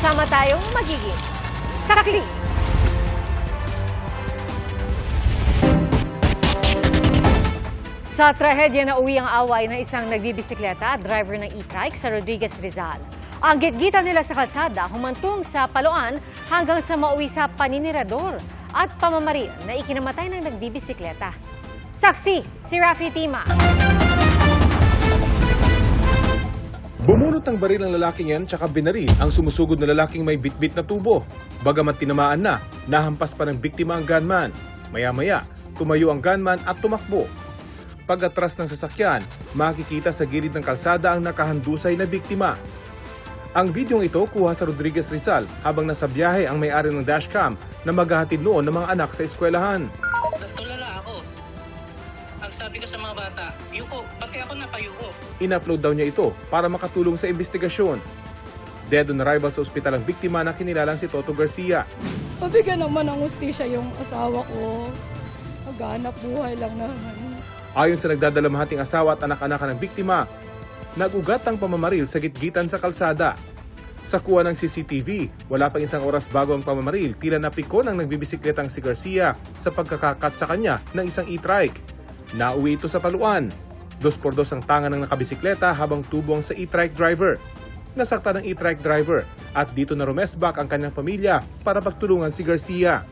Sama-sama tayong magiging sarakli. Sa trahedya na uwi ang away ng isang nagbibisikleta at driver ng e-trike sa Rodriguez, Rizal. Ang gitgitan nila sa kalsada humantong sa paluan hanggang sa mauwi sa paninirador at pamamaril na ikinamatay ng nagbibisikleta. Saksi, si Rafi Tima. Bumunot ng baril ng lalaking yan tsaka binaril ang sumusugod na lalaking may bitbit na tubo. Bagamat tinamaan na, nahampas pa ng biktima ang gunman. Maya-maya, tumayo ang gunman at tumakbo. Pag-atras ng sasakyan, makikita sa gilid ng kalsada ang nakahandusay na biktima. Ang videong ito kuha sa Rodriguez, Rizal habang nasa biyahe ang may-ari ng dashcam na maghahatid noon ng mga anak sa eskwelahan. Tulala ako. Ang sabi ko sa mga bata, yuko, pati ako napayuko. In-upload daw niya ito para makatulong sa investigasyon. Dead on arrival sa ospital ang biktima na kinilalang si Toto Garcia. Pabigyan naman ng hustisya yung asawa ko. Maghanap buhay lang naman. Ayon sa nagdadalamhating asawa at anak-anakan ng biktima, nag-ugat ang pamamaril sa gitgitan sa kalsada. Sa kuha ng CCTV, wala pang isang oras bago ang pamamaril, tila napikon ang nagbibisikletang si Garcia sa pagkakakat sa kanya ng isang e-trike. Nauwi ito sa paluan. 2x2 ang tangan ng nakabisikleta habang tubo ang sa e-trike driver. Nasakta ng e-trike driver at dito na rumesbak ang kanyang pamilya para pagtulungan si Garcia.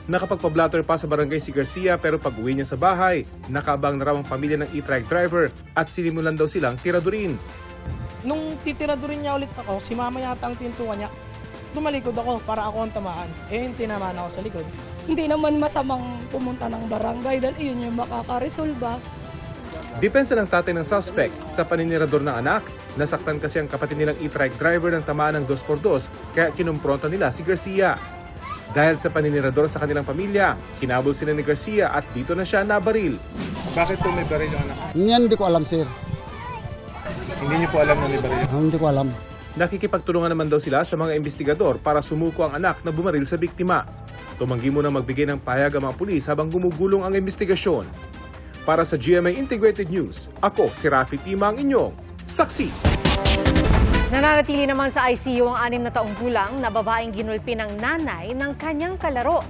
Nakapagpa-blatter pa sa barangay si Garcia pero pag-uwi niya sa bahay, nakaabang na raw ang pamilya ng e-trike driver at sinimulan daw silang tiradurin. Nung titiradurin niya ulit ako, si mama yata ang tintukan niya. Tumalikod ako para ako ang tamaan. Eh, tinamaan ako sa likod. Hindi naman masamang pumunta ng barangay dahil iyon yung makakaresolba. Depensa ng tatay ng suspect sa paninirador ng anak, nasaktan kasi ang kapatid nilang e-trike driver ng tamaan ng 2x2 kaya kinumpronta nila si Garcia. Dahil sa paninirador sa kanilang pamilya, kinabol sila ni Garcia at dito na siya nabaril. Bakit po may baril yung anak? Yan hindi ko alam, sir. Hindi niyo po alam na may baril. Hindi ko alam. Nakikipagtulungan naman daw sila sa mga investigador para sumuko ang anak na bumaril sa biktima. Tumanggi muna magbigay ng payag ang mga pulis habang gumugulong ang investigasyon. Para sa GMA Integrated News, ako si Rafi Tima ang inyong saksi. Nananatili naman sa ICU ang 6 na taong gulang na babaeng ginulpi ng nanay ng kanyang kalaro.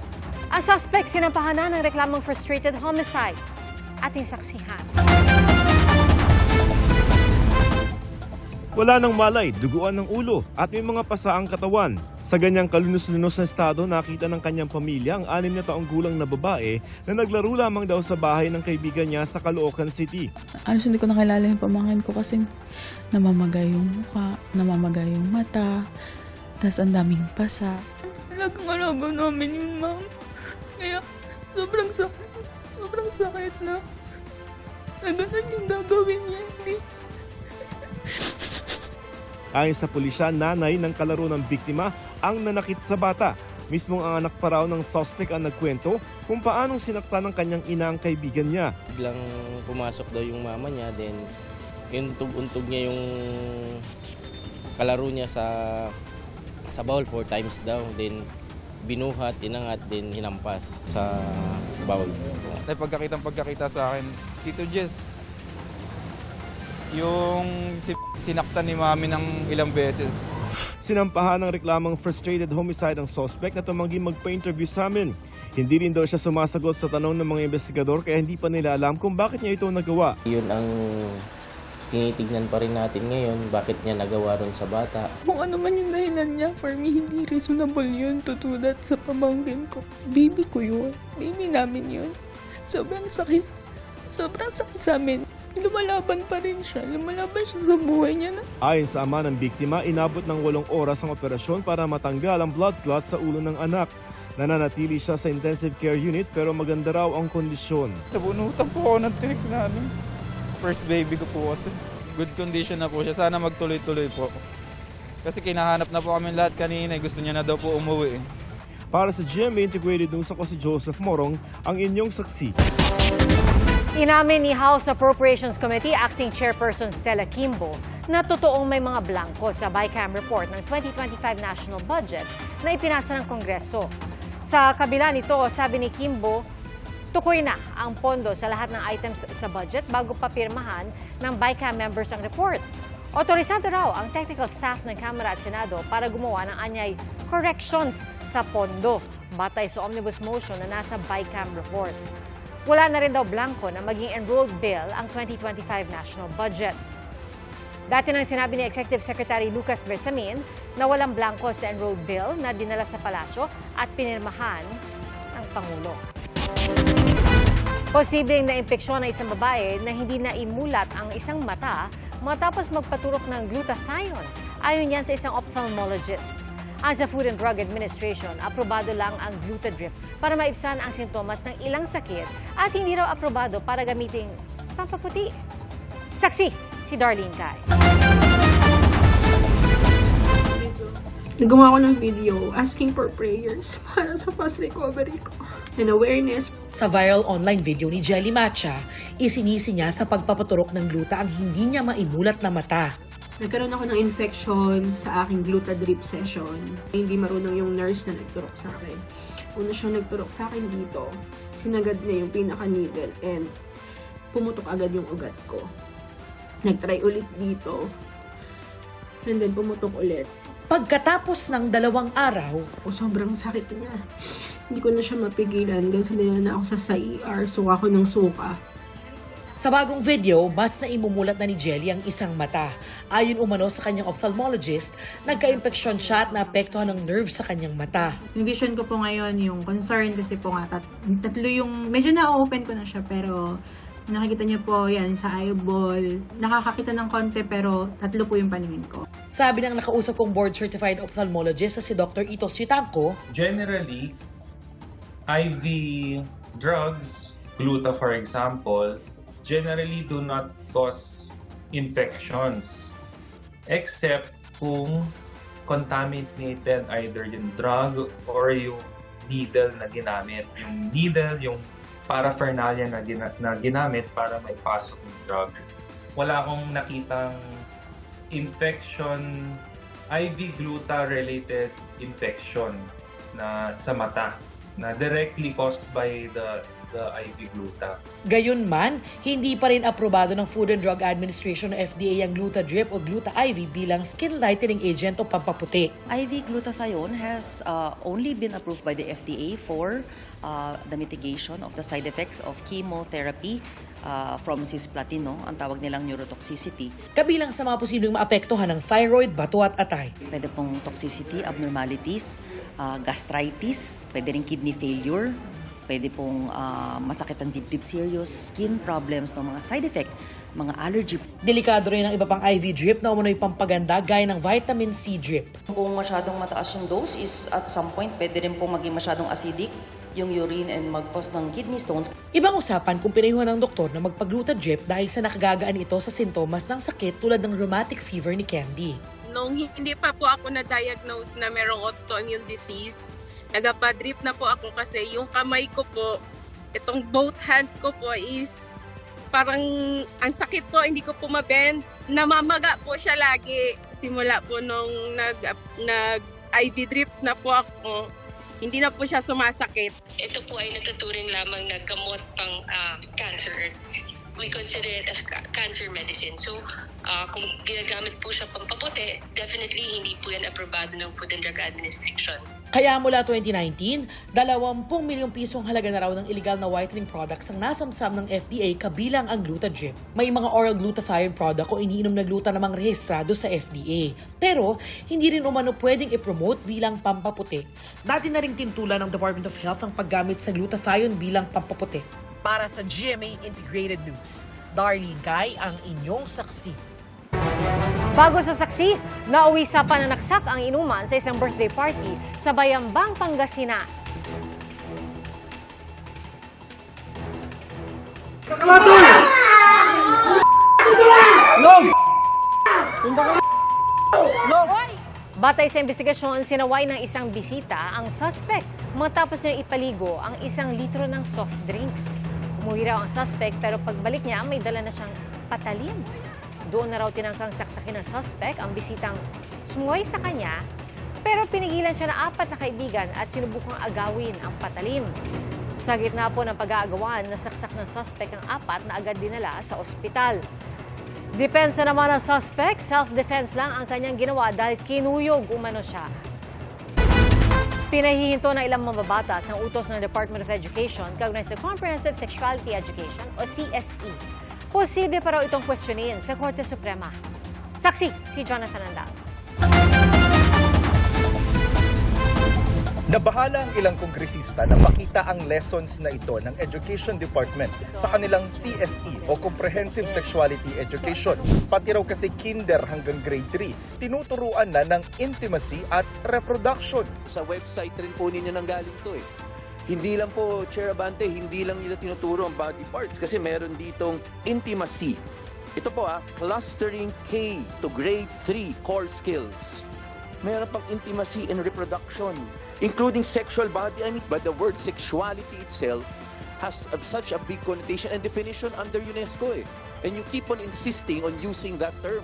Ang suspect sinampahan na ng reklamang frustrated homicide. Ating saksihan. Wala nang malay, duguan ng ulo at may mga pasa ang katawan. Sa ganyang kalunos-lunos na estado, nakita ng kanyang pamilya ang 6 na taong gulang na babae na naglaro lamang daw sa bahay ng kaibigan niya sa Caloocan City. Hindi ko nakilala yung pamangkin ko kasi namamagay yung mukha, namamagay yung mata, tapos ang daming pasa. Talagang alaga namin yung ma'am. Kaya sobrang sakit na ganun yung gagawin niya. Hindi. Ayon sa pulisya, nanay ng kalaro ng biktima ang nanakit sa bata. Mismong ang anak pa raw ng suspect ang nagkwento kung paanong sinaktan ng kanyang ina ang kaibigan niya. Biglang pumasok daw yung mama niya, then untog niya yung kalaro niya sa bowl 4 times daw. Then binuhat, inangat, then hinampas sa bowl. Ay pagkakita sa akin, Tito Jess, yung sinaktan ni mami ng ilang beses. Sinampahan ng reklamang frustrated homicide ang suspect na tumanggi magpa-interview sa amin. Hindi rin daw siya sumasagot sa tanong ng mga investigador kaya hindi pa nila alam kung bakit niya ito nagawa. Yun ang tinitignan pa rin natin ngayon, bakit niya nagawa ron sa bata. Kung ano man yung dahilan niya, for me, hindi reasonable yun. Tutulad sa pamangkin ko. Baby ko yun. Baby namin yun. Sobrang sakit. Sobrang sakit sa amin. Lumalaban pa rin siya. Lumalaban siya sa buhay niya na. Ayon sa ama ng biktima, inabot ng 8 oras ang operasyon para matanggal ang blood clot sa ulo ng anak. Nananatili siya sa intensive care unit pero maganda raw ang kondisyon. Nabunutan po ako ng tinik na first baby ko po kasi. Good condition na po siya. Sana magtuloy-tuloy po. Kasi kinahanap na po kami lahat kanina. Gusto niya na daw po umuwi. Para sa GMA Integrated News, ako si Joseph Morong, ang inyong saksi. Inamin ni House Appropriations Committee Acting Chairperson Stella Kimbo na totoong may mga blanco sa BICAM report ng 2025 National Budget na ipinasa ng Kongreso. Sa kabila nito, sabi ni Kimbo, tukoy na ang pondo sa lahat ng items sa budget bago papirmahan ng BICAM members ang report. Otorisado raw ang technical staff ng Kamara at Senado para gumawa ng anyay corrections sa pondo batay sa omnibus motion na nasa BICAM report. Wala na rin daw blanco na maging enrolled bill ang 2025 national budget. Dati nang sinabi ni Executive Secretary Lucas Bersamin na walang blanco sa enrolled bill na dinala sa palasyo at pinirmahan ng Pangulo. Posibleng na-impeksyon ng isang babae na hindi na imulat ang isang mata matapos magpaturok ng glutathione, ayon yan sa isang ophthalmologist. Ang sa Food and Drug Administration, aprobado lang ang Glutadrip para maibsan ang sintomas ng ilang sakit at hindi raw aprobado para gamiting pampaputi. Saksi, si Darlene Kai. Nagawa ko ng video asking for prayers para sa fast recovery ko and awareness. Sa viral online video ni Jelly Matcha, isinisi niya sa pagpapaturok ng gluta ang hindi niya maimulat na mata. Nagkaroon ako ng infection sa aking Glutadrip session. Hindi marunong yung nurse na nagturok sa akin. Una siyang nagturok sa akin dito, sinagad niya yung pinaka-needle and pumutok agad yung ugat ko. Nagtry ulit dito and then pumutok ulit. Pagkatapos ng 2 araw, Sobrang sakit niya. Hindi ko na siya mapigilan. Hanggang sa nila na ako sa ER, suka ko ng suka. sa bagong video, mas naimumulat na ni Jelly ang isang mata. Ayon umano sa kanyang ophthalmologist, nagka-impeksyon siya at naapektuhan ng nerve sa kanyang mata. Yung vision ko po ngayon, yung concern kasi po nga, tatlo yung, medyo na-open ko na siya, pero nakikita niyo po yan sa eyeball, nakakakita ng konti pero tatlo po yung paningin ko. Sabi ng nakausap kong board-certified ophthalmologist na si Dr. Ito Suitanco, generally, IV drugs, gluta for example, generally do not cause infections except kung contaminated either yung drug or yung needle na ginamit. Yung needle, yung paraphernalia na ginamit para may pasok ng drug. Wala akong nakitang infection, IV gluta-related infection na sa mata na directly caused by the IV gluta. Gayunman, hindi pa rin aprobado ng Food and Drug Administration o FDA ang Glutadrip o Gluta IV bilang skin lightening agent o pampaputi. IV glutathione has only been approved by the FDA for the mitigation of the side effects of chemotherapy from cisplatin, ang tawag nilang neurotoxicity. Kabilang sa mga posibleng maapektuhan ng thyroid, bato at atay. Pwede pong toxicity, abnormalities, gastritis, pwede rin kidney failure, pwede pong masakit ang dibdib, serious skin problems, mga side effect, mga allergy. Delikado rin ang iba pang IV drip na umunoy pampaganda gaya ng vitamin C drip. Kung masyadong mataas yung dose is at some point pwede rin pong maging masyadong acidic yung urine and mag-cause ng kidney stones. Ibang usapan kung pinayuhan ng doktor na magpagluta drip dahil sa nakagagaan ito sa sintomas ng sakit tulad ng rheumatic fever ni Candy. Nung hindi pa po ako na-diagnose na merong autoimmune disease, nagpa-drip na po ako kasi yung kamay ko po, itong both hands ko po is parang ang sakit po, hindi ko po mabend. Namamaga po siya lagi. Simula po nung nag-IV drips na po ako, hindi na po siya sumasakit. Ito po ay natuturing lamang na gamot pang cancer. We consider it as cancer medicine. So, kung ginagamit po siya pampaputi, definitely hindi po yan aprobado ng Food and Drug Administration. Kaya mula 2019, 20 milyong pisong halaga na raw ng illegal na whitening products ang nasamsam ng FDA kabilang ang Glutadrip. May mga oral glutathione product o iniinom na gluta namang rehistrado sa FDA. Pero, hindi rin umano pwedeng i-promote bilang pampaputi. Dati na ring tintulan ng Department of Health ang paggamit sa glutathione bilang pampaputi. Para sa GMA Integrated News, Darlene Kai ang inyong saksi. Bago sa saksi, nauwi sa pananaksak ang inuman sa isang birthday party sa Bayambang, Pangasinan. Batay sa investigasyon, sinaway ng isang bisita ang suspect matapos niya ipaligo ang 1 litro ng soft drinks. Umuwi raw ang suspect pero pagbalik niya may dala na siyang patalim. Doon na raw tinangkang saksakin ng suspect ang bisitang sumuway sa kanya pero pinigilan siya ng 4 na kaibigan at sinubukang agawin ang patalim. Sa gitna po ng pag-aagawan, nasaksak ng suspect ang 4 na agad dinala sa ospital. Depensa naman ng suspect, self-defense lang ang kanyang ginawa dahil kinuyog umano siya. Pinahihinto ng ilang mababatas ang utos ng Department of Education kaugnay sa Comprehensive Sexuality Education o CSE. Posible pa raw itong questionin sa Korte Suprema. Saksi, si Jonathan Andal. Nabahala ang ilang kongresista na makita ang lessons na ito ng Education Department sa kanilang CSE o Comprehensive Sexuality Education. Pati raw kasi kinder hanggang grade 3, tinuturuan na ng intimacy at reproduction. Sa website rin po ninyo nanggaling to eh. Hindi lang po, Chair Abante, hindi lang nila tinuturo ang body parts kasi meron ditong intimacy. Ito po clustering K to grade 3 core skills. Meron pang intimacy and reproduction, including sexual body. But the word sexuality itself has such a big connotation and definition under UNESCO eh. And you keep on insisting on using that term.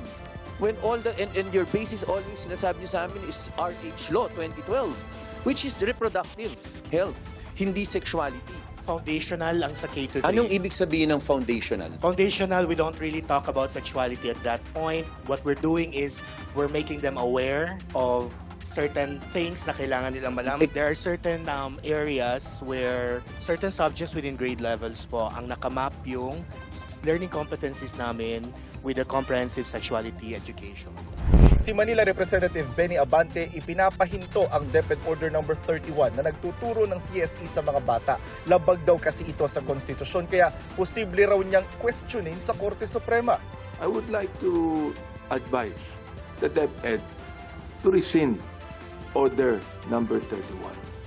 When all the, and your basis always sinasabi niyo sa amin is RH Law 2012, which is reproductive health, hindi sexuality. Foundational ang sa K to 3. Anong ibig sabihin ng foundational? Foundational, we don't really talk about sexuality at that point. What we're doing is we're making them aware of certain things na kailangan nilang malaman. There are certain areas where certain subjects within grade levels po ang nakamap yung learning competencies namin with the comprehensive sexuality education. Si Manila Representative Benny Abante ipinapahinto ang DepEd Order No. 31 na nagtuturo ng CSE sa mga bata. Labag daw kasi ito sa konstitusyon kaya posible raw niyang questionin sa Korte Suprema. I would like to advise the DepEd to rescind Order No. 31.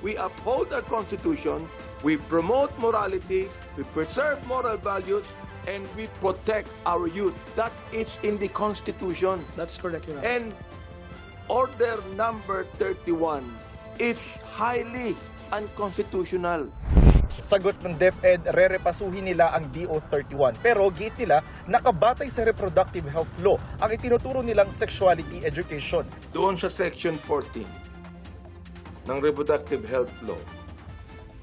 We uphold our Constitution, we promote morality, we preserve moral values, and we protect our youth. That is in the Constitution. That's correct, Your Honor. And Order No. 31 is highly unconstitutional. Sagot ng DepEd, rerepasuhin nila ang DO 31. Pero gate nila, nakabatay sa reproductive health law ang itinuturo nilang sexuality education. Doon sa Section 14 ng Reproductive Health Law,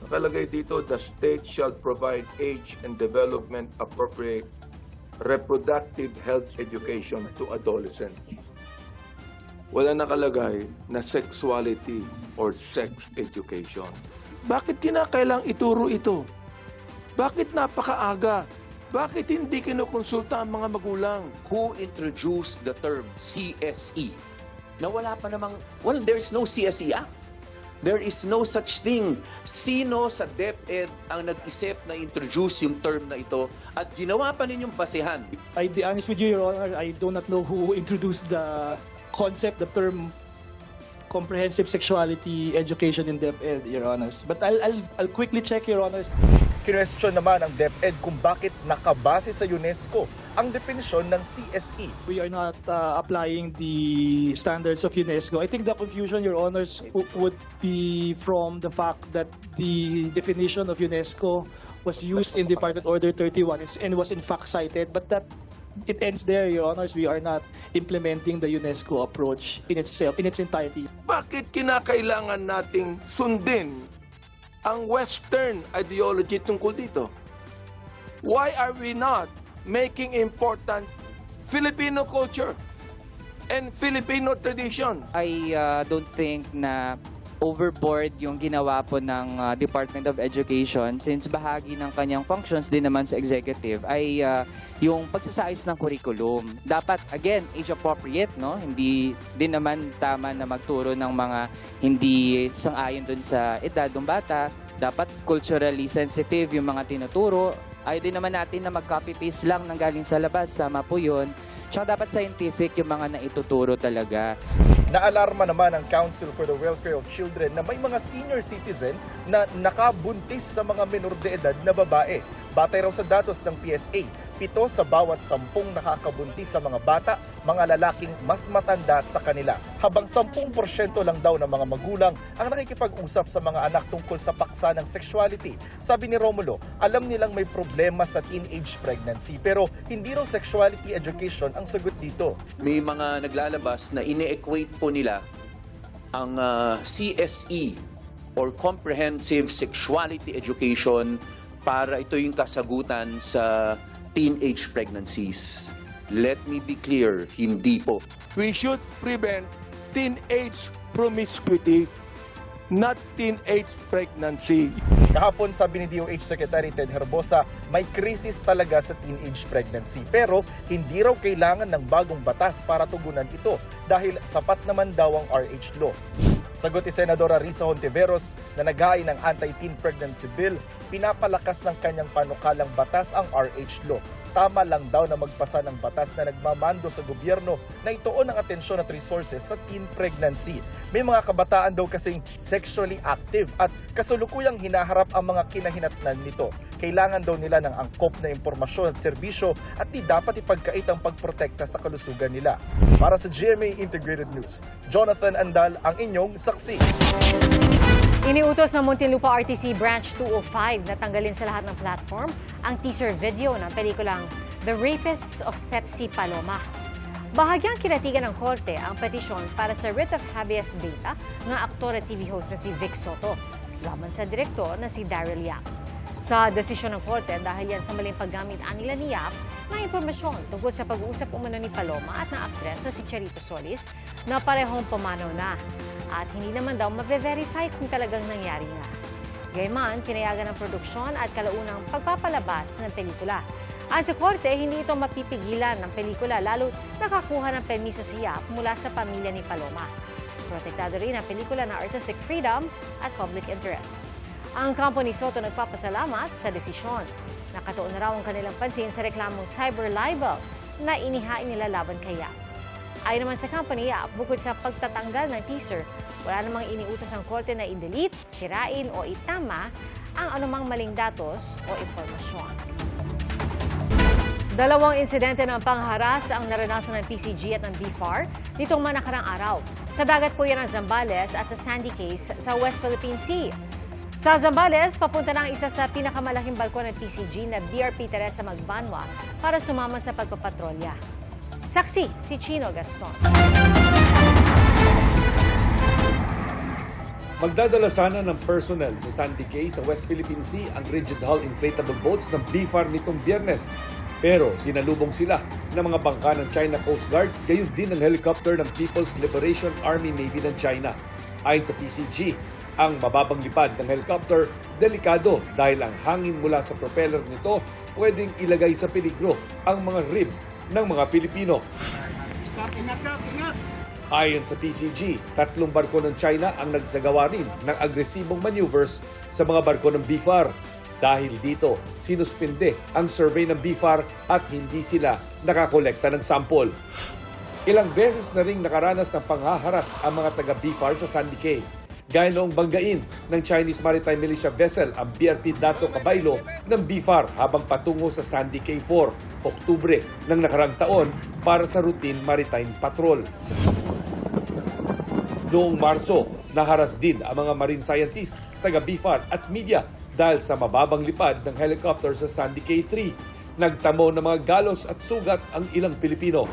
nakalagay dito, the state shall provide age and development appropriate reproductive health education to adolescents. Wala nakalagay na sexuality or sex education. Bakit kinakailang ituro ito? Bakit napakaaga? Bakit hindi kinukonsulta ang mga magulang? Who introduced the term CSE? Na wala pa namang, well, there's no CSE Act. There is no such thing. Sino sa DepEd ang nag-isip na introduce yung term na ito at ginawa pa ninyong basehan? I'll be honest with you, Your Honor, I do not know who introduced the concept, the term comprehensive sexuality education in DepEd, Your Honors. But I'll quickly check, Your Honors. Kinwestiyon naman ng DepEd kung bakit nakabase sa UNESCO ang definisyon ng CSE. We are not applying the standards of UNESCO. I think the confusion, Your Honors, would be from the fact that the definition of UNESCO was used in Department Order 31 and was in fact cited, but that it ends there, Your Honors. We are not implementing the UNESCO approach in itself, in its entirety. Bakit kinakailangan nating sundin ang Western ideology tungkol dito? Why are we not making important Filipino culture and Filipino tradition? I don't think na overboard yung ginawa po ng Department of Education since bahagi ng kanyang functions din naman sa executive ay yung pagsasayos ng curriculum. Dapat, again, age-appropriate, no? Hindi din naman tama na magturo ng mga hindi sang-ayon dun sa edad ng bata. Dapat culturally sensitive yung mga tinuturo. Ayaw din naman natin na mag-copy-paste lang ng galing sa labas. Tama po yun. Tsaka dapat scientific yung mga naituturo talaga. Naalarma naman ang Council for the Welfare of Children na may mga senior citizen na nakabuntis sa mga menor de edad na babae. Batay raw sa datos ng PSA, 7 sa bawat 10 nakakabuntis sa mga bata, mga lalaking mas matanda sa kanila. Habang 10% lang daw ng mga magulang ang nakikipag-usap sa mga anak tungkol sa paksa ng sexuality. Sabi ni Romulo, alam nilang may problema sa teenage pregnancy pero hindi raw sexuality education ang sagot dito. May mga naglalabas na ine-equate po nila ang CSE or Comprehensive Sexuality Education para ito yung kasagutan sa teenage pregnancies. Let me be clear, hindi po. We should prevent teenage promiscuity, not teenage pregnancy. Kahapon sabi ni DOH Secretary Ted Herbosa, may krisis talaga sa teenage pregnancy. Pero hindi raw kailangan ng bagong batas para tugunan ito dahil sapat naman daw ang RH law. Sagot ni Senadora Risa Hontiveros na naghain ng anti-teen pregnancy bill, pinapalakas ng kanyang panukalang batas ang RH law. Tama lang daw na magpasa ng batas na nagmamando sa gobyerno na ituon ang atensyon at resources sa teen pregnancy. May mga kabataan daw kasing sexually active at kasalukuyang hinaharap ang mga kinahinatnan nito. Kailangan daw nila ng angkop na impormasyon at serbisyo at di dapat ipagkait ang pagprotekta sa kalusugan nila. Para sa GMA Integrated News, Jonathan Andal ang inyong saksi. Iniutos ng Muntinlupa RTC Branch 205 na tanggalin sa lahat ng platform ang teaser video ng pelikulang The Rapists of Pepsi Paloma. Bahagyang kinatigan ng korte ang petisyon para sa writ of habeas data ng aktor at TV host na si Vic Soto laban sa direktor na si Daryl Yap. Sa desisyon ng korte, dahil yan sa maling paggamit nila ni Yap ng impormasyon tungkol sa pag-uusap umano ni Paloma at ng aktres na si Charito Solis na parehong pumanaw na at hindi naman daw mabe-verify kung talagang nangyari nga. Gayman, pinayagan ng produksyon at kalaunang pagpapalabas ng pelikula. At sa korte, hindi ito mapipigilan ng pelikula lalo nakakuha ng permiso si Yap mula sa pamilya ni Paloma. Protektado rin ang pelikula ng artistic freedom at public interest. Ang kampo ni Soto nagpapasalamat sa desisyon. Nakatuon na raw ang kanilang pansin sa reklamong cyber libel na inihain nila laban kay Yap. Ayon naman sa company, bukod sa pagtatanggal ng teaser, wala namang iniutos ang korte na i-delete, sirain o itama ang anumang maling datos o impormasyon. Dalawang insidente ng pangharas ang naranasan ng PCG at ng BFAR nitong mga nakarang araw. Sa dagat po yan ng Zambales at sa Sandy Cay sa West Philippine Sea. Sa Zambales, papunta na ang isa sa pinakamalaking barko ng PCG na BRP Teresa Magbanwa para sumama sa pagpapatrolya. Saksi, si Chino Gaston. Magdadala sana ng personnel sa Sandy Cay sa West Philippine Sea ang rigid hull inflatable boats ng BFAR nitong Biyernes. Pero sinalubong sila ng mga bangka ng China Coast Guard, gayon din ng helicopter ng People's Liberation Army Navy ng China. Ayon sa PCG, ang mababang lipad ng helicopter delikado dahil ang hangin mula sa propeller nito pwedeng ilagay sa peligro ang mga rib ng mga Pilipino. Ayon sa PCG, 3 barko ng China ang nagsagawa rin ng agresibong maneuvers sa mga barko ng BFAR. Dahil dito, sinuspinde ang survey ng BFAR at hindi sila nakakolekta ng sample. Ilang beses na ring nakaranas ng panghaharas ang mga taga-BFAR sa Sandy Cay. Gaya noong banggain ng Chinese Maritime Militia vessel ang BRP Dato Cabaylo ng BFAR habang patungo sa Sandy Cay 4, Oktubre ng nakarang taon para sa routine maritime patrol. Noong Marso, naharas din ang mga marine scientists, taga-BFAR at media dahil sa mababang lipad ng helicopter sa Sandy Cay 3. Nagtamo ng mga galos at sugat ang ilang Pilipino.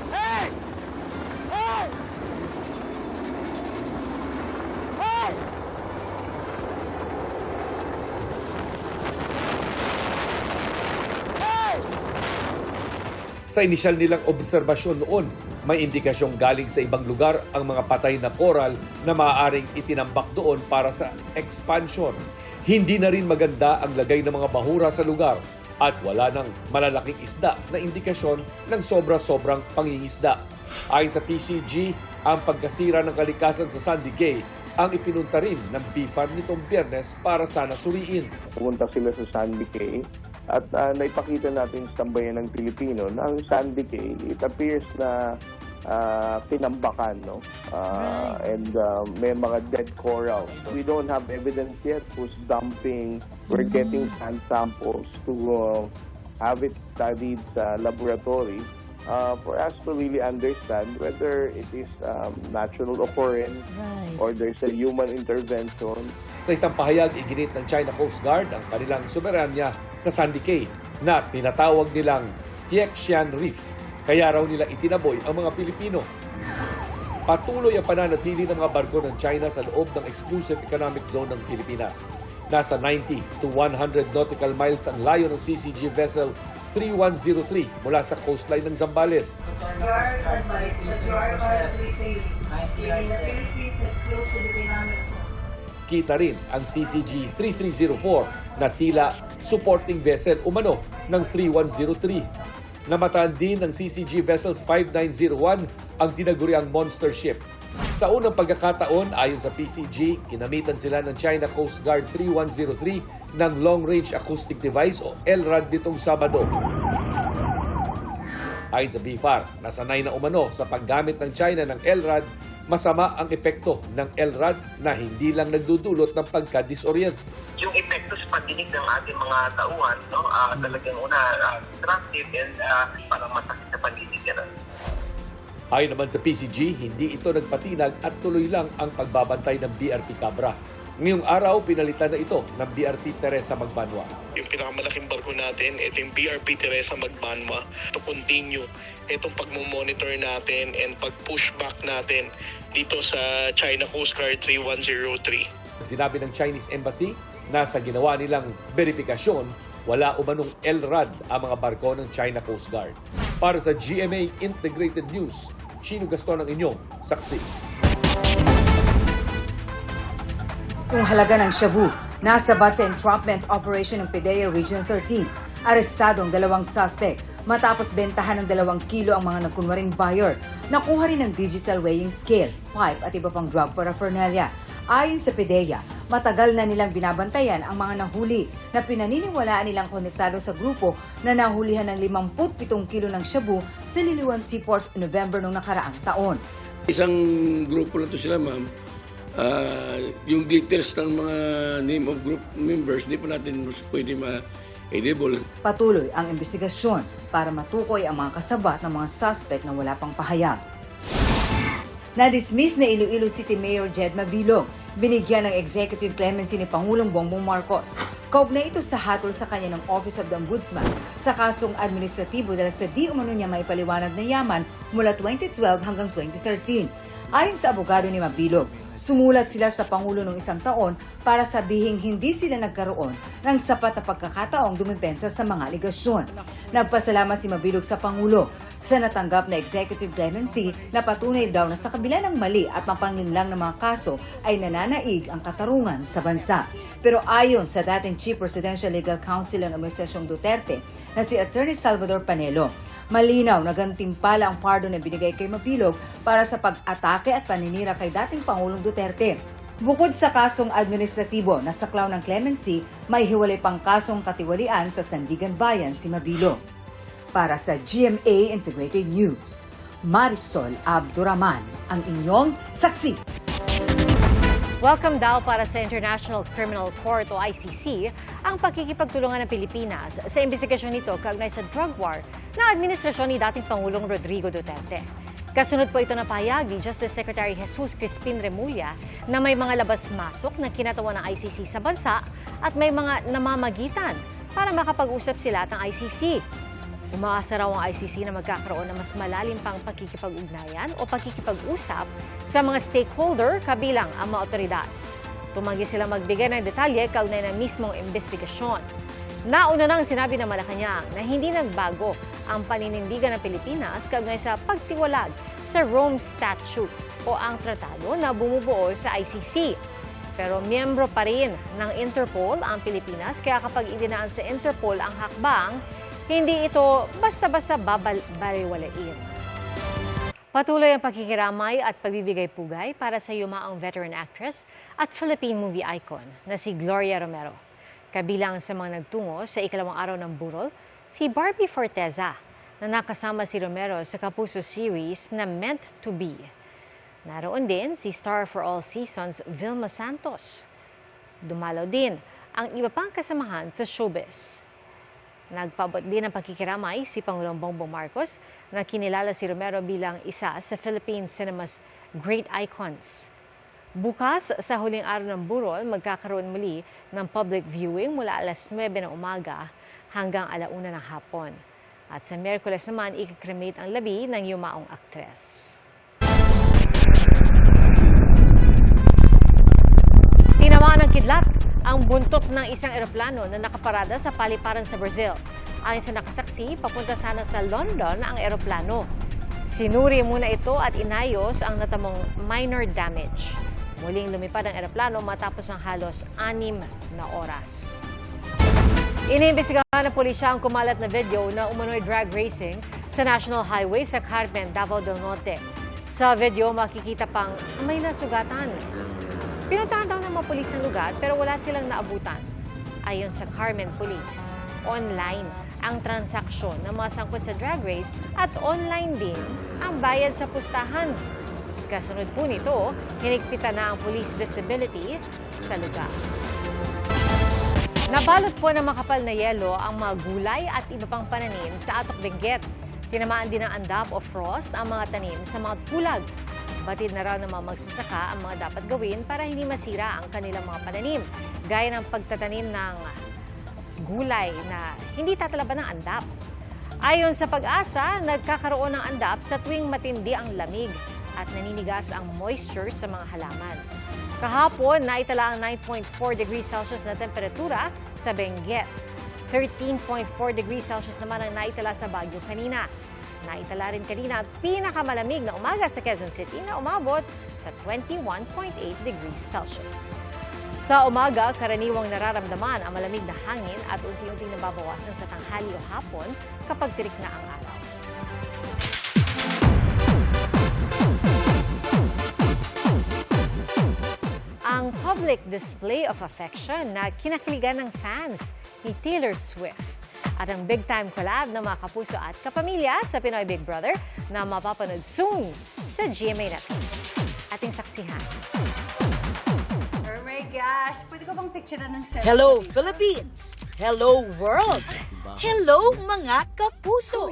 Sa inisyal nilang obserbasyon noon, may indikasyong galing sa ibang lugar ang mga patay na koral na maaaring itinambak doon para sa expansion. Hindi na rin maganda ang lagay ng mga bahura sa lugar at wala nang malalaking isda na indikasyon ng sobra-sobrang pangingisda. Ayon sa PCG, ang pagkasira ng kalikasan sa Sandy Cay ang ipinunta rin ng BFAR nitong Biyernes para sana suriin. Pumunta sila sa Sandy Cay at naipakita natin sa tambayan ng Pilipino na ang Sandy Cay, it appears na tinambakan, no? And may mga dead corals. We don't have evidence yet who's dumping. We're getting sand samples to have it studied sa laboratory for us to really understand whether it is natural occurrence or there's a human intervention. Sa isang pahayag, iginit ng China Coast Guard ang kanilang soberanya sa Sandy Cay na tinatawag nilang Tiexian Reef. Kaya raw nila itinaboy ang mga Pilipino. Patuloy ang pananatili ng mga barko ng China sa loob ng exclusive economic zone ng Pilipinas. Nasa 90 to 100 nautical miles ang layo ng CCG vessel 3103 mula sa coastline ng Zambales. Kita rin ang CCG 3304 na tila supporting vessel umano ng 3103. Namataan din ng CCG Vessels 5901 ang tinaguriang monster ship. Sa unang pagkakataon, ayon sa PCG, kinamitan sila ng China Coast Guard 3103 ng Long Range Acoustic Device o LRAD nitong Sabado. Ayon sa BFAR, nasanay na umano sa paggamit ng China ng LRAD, masama ang epekto ng LRAD na hindi lang nagdudulot ng pagka-disorient. Yung epekto sa pandinig ng ating mga tauhan, no, talagang destructive and parang masakit sa pandinig. Ayon naman sa PCG, hindi ito nagpatinag at tuloy lang ang pagbabantay ng BRP Cabra. Ngayong araw, pinalitan na ito ng BRP Teresa Magbanwa. Yung pinakamalaking barko natin, ito yung BRP Teresa Magbanwa to continue itong pagmumonitor natin and pag-pushback natin dito sa China Coast Guard 3103. Sinabi ng Chinese Embassy na sa ginawa nilang verifikasyon, wala umanong LRAD ang mga barko ng China Coast Guard. Para sa GMA Integrated News, Chino Gaston ang inyong saksi. Kung halaga ng shabu, nasabat sa entrapment operation ng PDEA Region 13. Arestado ang 2 suspect matapos bentahan ng 2 kilo ang mga nagkunwaring buyer. Nakuha rin ng digital weighing scale, pipe at iba pang drug paraphernalia. Ayon sa PDEA, matagal na nilang binabantayan ang mga nahuli na pinaniniwalaan nilang konektado sa grupo na nahulihan ng 57 kilo ng shabu sa Liliwan Seaport November noong nakaraang taon. Isang grupo lang to sila, ma'am. Yung details ng mga name of group members, hindi pa natin pwede ma-edible. Patuloy ang investigasyon para matukoy ang mga kasabat ng mga suspect na wala pang pahayag. Na-dismiss na Iloilo City Mayor Jed Mabilog. Binigyan ng executive clemency ni Pangulong Bongbong Marcos. Kaugnay ito sa hatol sa kanya ng Office of the Ombudsman sa kasong administratibo dahil sa di umano niya maipaliwanag na yaman mula 2012 hanggang 2013. Ayon sa abogado ni Mabilog, sumulat sila sa Pangulo noong 1 taon para sabihing hindi sila nagkaroon ng sapat na pagkakataong dumipensa sa mga aligasyon. Nagpasalamat si Mabilog sa Pangulo sa natanggap na executive clemency na patunay daw na sa kabila ng mali at mapanglinlang ng mga kaso ay nananaig ang katarungan sa bansa. Pero ayon sa dating Chief Presidential Legal Counsel ng Administrasyong Duterte na si Attorney Salvador Panelo, malinaw na gantimpala ang pardon na binigay kay Mabilog para sa pag-atake at paninira kay dating Pangulong Duterte. Bukod sa kasong administratibo na saklaw ng clemency, may hiwalay pang kasong katiwalian sa Sandigan Bayan si Mabilog. Para sa GMA Integrated News, Marisol Abduraman, ang inyong saksi. Welcome daw para sa International Criminal Court o ICC ang pakikipagtulungan ng Pilipinas sa investigasyon nito kaugnay sa drug war na administrasyon ni dating Pangulong Rodrigo Duterte. Kasunod po ito ng pahayag ni Justice Secretary Jesus Crispin Remulla na may mga labas-masok na kinatawa ng ICC sa bansa at may mga namamagitan para makapag-usap sila at ng ICC. Umaasa raw ang ICC na magkakaroon ng mas malalim pang pakikipag-ugnayan o pakikipag-usap sa mga stakeholder kabilang ang mga otoridad. Tumanggi sila magbigay ng detalye kaugnay ng mismong investigasyon. Nauna nang sinabi ng Malacanang na hindi nagbago ang paninindigan ng Pilipinas kaugnay sa pagtiwalag sa Rome Statute o ang tratado na bumubuo sa ICC. Pero miyembro pa rin ng Interpol ang Pilipinas kaya kapag idinaan sa Interpol ang hakbang, hindi ito basta-basta babaliwalain. Patuloy ang pakikiramay at pagbibigay pugay para sa yumaong veteran actress at Philippine movie icon na si Gloria Romero. Kabilang sa mga nagtungo sa ikalawang araw ng burol, si Barbie Forteza na nakasama si Romero sa Kapuso series na Meant to Be. Naroon din si Star for All Seasons Vilma Santos. Dumalaw din ang iba pang kasamahan sa showbiz. Nagpaabot din ng pakikiramay si Pangulong Bongbong Marcos na kinilala si Romero bilang isa sa Philippine cinema's great icons. Bukas sa huling araw ng burol, magkakaroon muli ng public viewing mula alas 9 ng umaga hanggang 1:00 ng hapon. At sa Miyerkules naman, i-cremate ang labi ng yumaong aktres. Tinamaan ng kidlat ang buntot ng isang eroplano na nakaparada sa paliparan sa Brazil. Ayon sa nakasaksi, papunta sana sa London ang eroplano. Sinuri muna ito at inayos ang natamong minor damage. Muling lumipad ang eroplano matapos ng halos 6 na oras. Iniimbestigahan ng pulisya ang kumalat na video na umano'y drag racing sa National Highway sa Carmen, Davao del Norte. Sa video, makikita pang may nasugatan. Pinuntahan daw ng mga pulis ang lugar pero wala silang naabutan. Ayon sa Carmen Police, online ang transaksyon ng mga sangkot sa drag race at online din ang bayad sa pustahan. Kasunod po nito, hinigpitan na ang police visibility sa lugar. Nabalot po ng makapal na yelo ang mga gulay at iba pang pananim sa Atok Benguet. Tinamaan din ng andap o frost ang mga tanim sa mga pulag. Batid na raw ng mga magsasaka ang mga dapat gawin para hindi masira ang kanilang mga pananim, gaya ng pagtatanim ng gulay na hindi tatalaban ng andap. Ayon sa Pag-asa, nagkakaroon ng andap sa tuwing matindi ang lamig at naninigas ang moisture sa mga halaman. Kahapon, naitala ang 9.4 degrees Celsius na temperatura sa Benguet. 13.4 degrees Celsius naman ang naitala sa Baguio kanina. Naitala rin kanina ang pinakamalamig na umaga sa Quezon City na umabot sa 21.8 degrees Celsius. Sa umaga, karaniwang nararamdaman ang malamig na hangin at unti-unting nababawasan sa tanghali o hapon kapag tirik na ang araw. Ang public display of affection na kinakiligan ng fans ni Taylor Swift at ang big-time collab ng mga kapuso at kapamilya sa Pinoy Big Brother na mapapanood soon sa GMA Network. Ating saksihan. Oh my gosh! Pwede ko bang picturean ng selfie? Hello, Philippines! Hello, world! Hello, mga kapuso!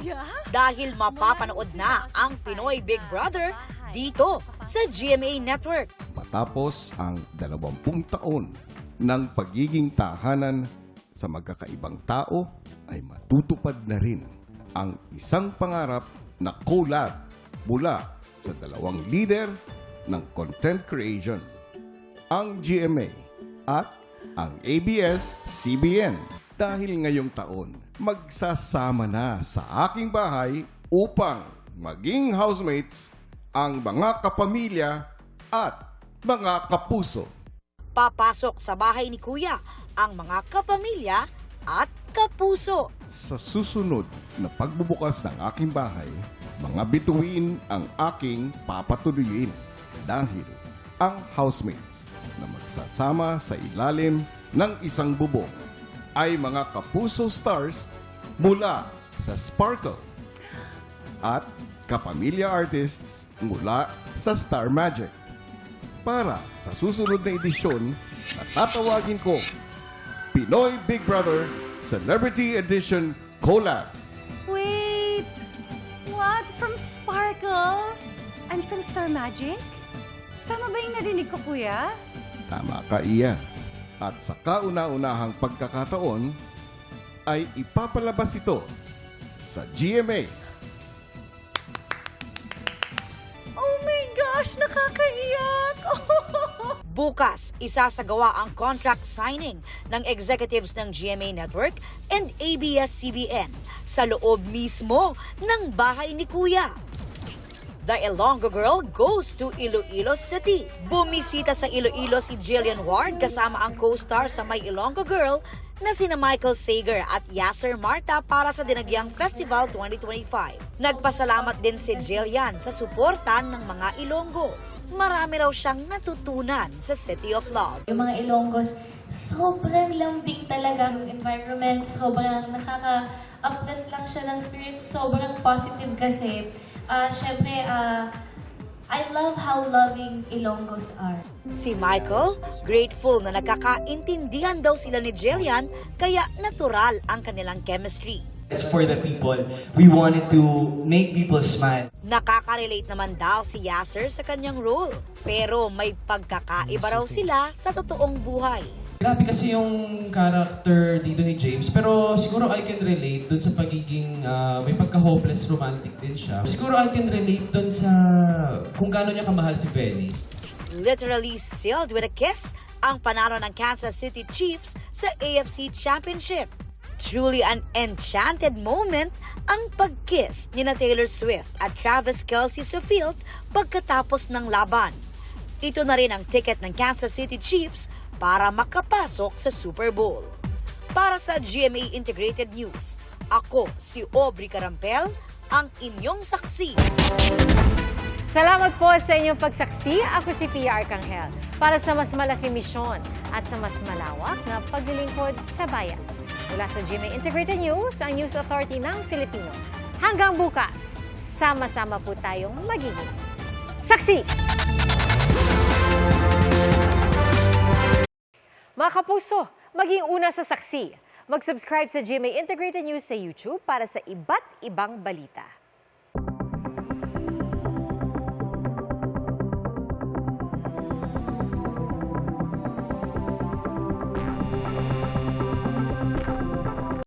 Dahil mapapanood na ang Pinoy Big Brother dito sa GMA Network. Matapos ang 20 taon ng pagiging tahanan sa magkakaibang tao, ay matutupad na rin ang isang pangarap na collab mula sa dalawang leader ng content creation, ang GMA at ang ABS-CBN. Dahil ngayong taon, magsasama na sa aking bahay upang maging housemates ang mga kapamilya at mga kapuso. Papasok sa bahay ni Kuya ang mga kapamilya at kapuso. Sa susunod na pagbubukas ng aking bahay, mga bituin ang aking papatuloyin dahil ang housemates na magsasama sa ilalim ng isang bubong ay mga kapuso stars mula sa Sparkle at kapamilya artists mula sa Star Magic. Para sa susunod na edisyon na tatawagin ko Pinoy Big Brother Celebrity Edition Collab. Wait! What? From Sparkle? And from Star Magic? Tama ba yung narinig ko, Kuya? Tama ka, Iya. At sa kauna-unahang pagkakataon ay ipapalabas ito sa GMA. Oh my gosh! Nakakaiyak! Bukas, isasagawa ang contract signing ng executives ng GMA Network and ABS-CBN sa loob mismo ng bahay ni Kuya. The Ilonggo Girl goes to Iloilo City. Bumisita sa Iloilo si Jillian Ward kasama ang co-star sa My Ilonggo Girl na sina Michael Sager at Yasser Marta para sa Dinagyang Festival 2025. Nagpasalamat din si Jillian sa suportan ng mga Ilonggo. Marami raw siyang natutunan sa City of Love. Yung mga Ilonggos, sobrang lambing talaga yung environment, sobrang nakaka-uplift lang siya ng spirits, sobrang positive kasi. Siyempre, I love how loving Ilonggos are. Si Michael, grateful na nagkakaintindihan daw sila ni Jillian, kaya natural ang kanilang chemistry. It's for the people. We wanted to make people smile. Nakaka-relate naman daw si Yasser sa kanyang role, pero may pagkakaiba raw sila sa totoong buhay. Grabe kasi yung character dito ni James, pero siguro I can relate dun sa pagiging may pagka-hopeless romantic din siya. Siguro I can relate dun sa kung gaano niya kamahal si Penny. Literally sealed with a kiss ang panalo ng Kansas City Chiefs sa AFC Championship. Truly an enchanted moment ang pag-kiss ni na Taylor Swift at Travis Kelce sa field pagkatapos ng laban. Ito na rin ang ticket ng Kansas City Chiefs para makapasok sa Super Bowl. Para sa GMA Integrated News, ako si Aubrey Carampel, ang inyong saksi. Salamat po sa inyong pagsaksi. Ako si Pia Arcangel para sa mas malaking misyon at sa mas malawak na paglilingkod sa bayan. Mula sa GMA Integrated News, ang News Authority ng Filipino. Hanggang bukas, sama-sama po tayong magiging saksi. Mga kapuso, maging una sa saksi. Mag-subscribe sa GMA Integrated News sa YouTube para sa iba't ibang balita.